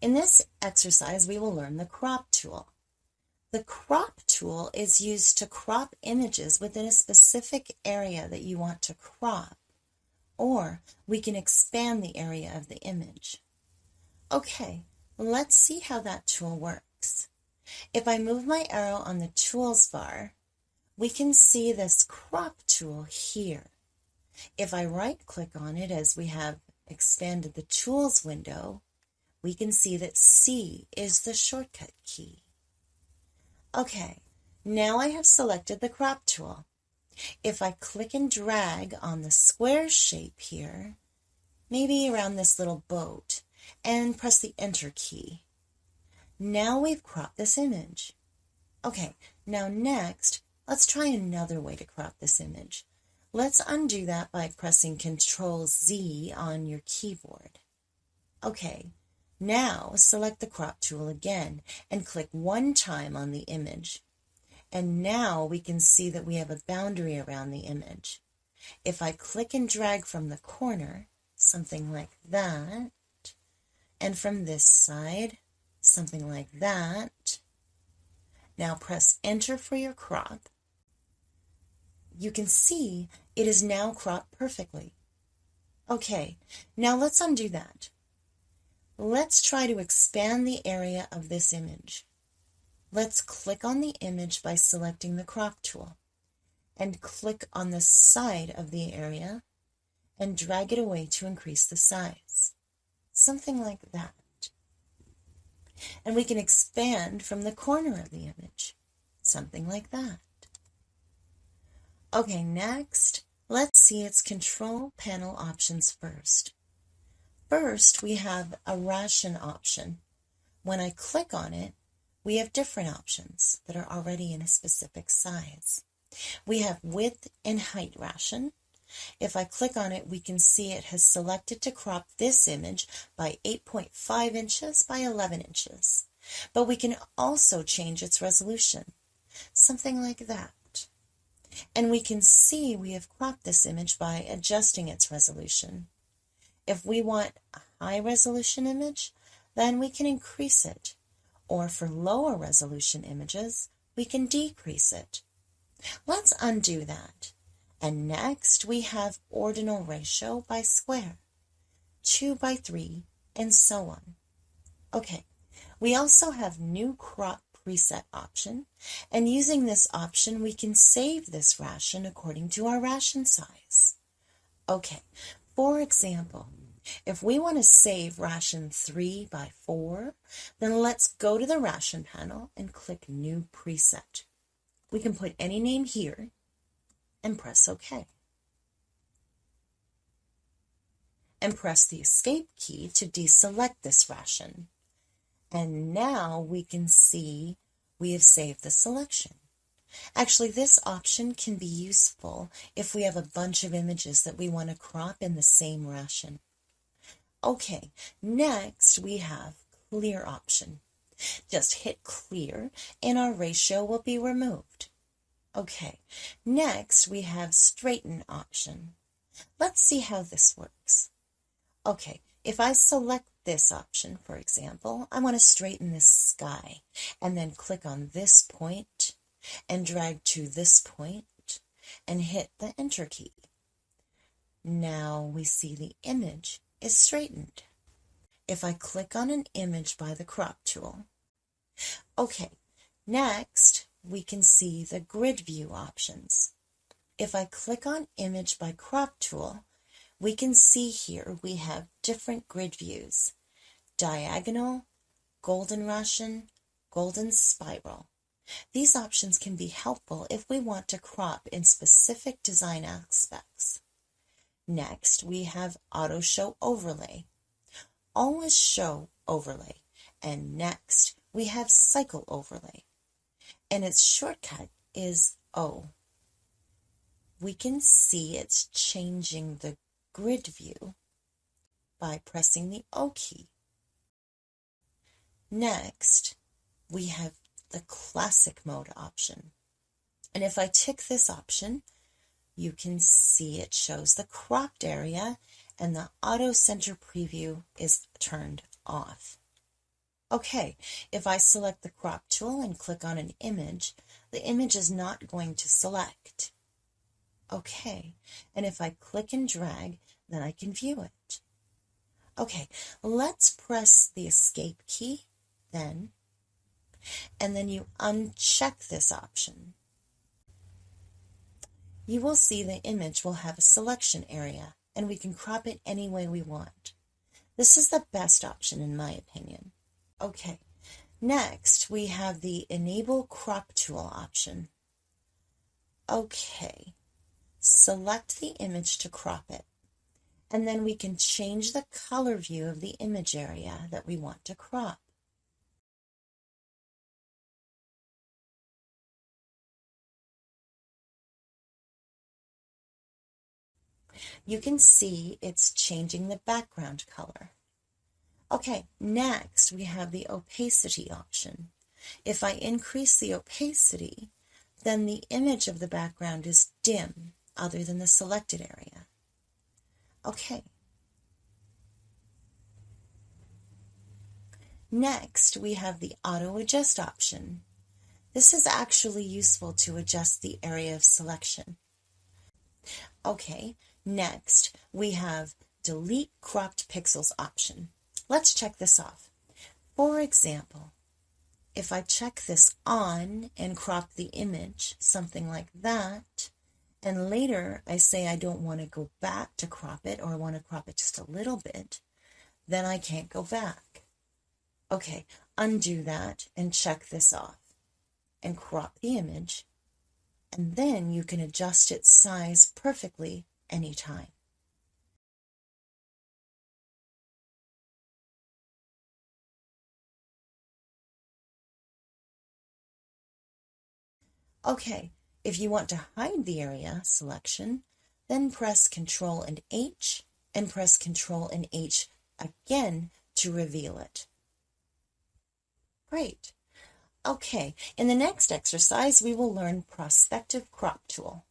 In this exercise, we will learn the crop tool. The crop tool is used to crop images within a specific area that you want to crop, or we can expand the area of the image. Okay, let's see how that tool works. If I move my arrow on the tools bar, we can see this crop tool here. If I right-click on it as we have expanded the tools window, we can see that C is the shortcut key. Okay, now I have selected the crop tool. If I click and drag on the square shape here, maybe around this little boat, and press the Enter key, now we've cropped this image. Okay, now next, let's try another way to crop this image. Let's undo that by pressing Ctrl Z on your keyboard. Okay, now select the crop tool again and click one time on the image. And now we can see that we have a boundary around the image. If I click and drag from the corner, something like that, and from this side, something like that, now press Enter for your crop. You can see it is now cropped perfectly. Okay, now let's undo that. Let's try to expand the area of this image. Let's click on the image by selecting the crop tool and click on the side of the area and drag it away to increase the size. Something like that. And we can expand from the corner of the image. Something like that. Okay, next, let's see its control panel options first. First, we have a ration option. When I click on it, we have different options that are already in a specific size. We have width and height ration. If I click on it, we can see it has selected to crop this image by 8.5 inches by 11 inches. But we can also change its resolution, something like that. And we can see we have cropped this image by adjusting its resolution. If we want a high resolution image, then we can increase it. Or for lower resolution images, we can decrease it. Let's undo that. And next we have ordinal ratio by square, 2 by 3, and so on. Okay, we also have new crop preset option, and using this option we can save this ration according to our ration size. Okay, for example, if we want to save ration 3 by 4, then let's go to the ration panel and click New Preset. We can put any name here and press OK. And press the Escape key to deselect this ration. And now we can see we have saved the selection. Actually, this option can be useful if we have a bunch of images that we want to crop in the same ration. Okay, next we have Clear option. Just hit Clear and our ratio will be removed. Okay, next we have Straighten option. Let's see how this works. Okay, if I select this option, for example, I want to straighten this sky, and then click on this point and drag to this point and hit the Enter key. Now we see the image is straightened. If I click on an image by the crop tool. Okay, next we can see the grid view options. If I click on image by crop tool, we can see here we have different grid views: diagonal, golden ration, golden spiral. These options can be helpful if we want to crop in specific design aspects. Next, we have Auto Show Overlay, Always Show Overlay, and next we have Cycle Overlay, and its shortcut is O. We can see it's changing the grid view by pressing the O key. Next, we have the Classic Mode option, and if I tick this option, you can see it shows the cropped area and the Auto Center Preview is turned off. Okay, if I select the crop tool and click on an image, the image is not going to select. Okay, and if I click and drag, then I can view it. Okay, let's press the escape key then, and then you uncheck this option. You will see the image will have a selection area, and we can crop it any way we want. This is the best option in my opinion. Okay, next we have the Enable Crop Tool option. Okay, select the image to crop it, and then we can change the color view of the image area that we want to crop. You can see it's changing the background color. Okay, next we have the opacity option. If I increase the opacity, then the image of the background is dim other than the selected area. Okay. Next, we have the auto adjust option. This is actually useful to adjust the area of selection. Okay, next we have delete cropped pixels option. Let's check this off. For example, if I check this on and crop the image, something like that, and later I say I don't want to go back to crop it or I want to crop it just a little bit, then I can't go back. Okay, undo that and check this off and crop the image, and then you can adjust its size perfectly anytime. Okay, if you want to hide the area selection, then press Ctrl and H and press Ctrl and H again to reveal it. Great. Okay, in the next exercise we will learn Prospective Crop Tool.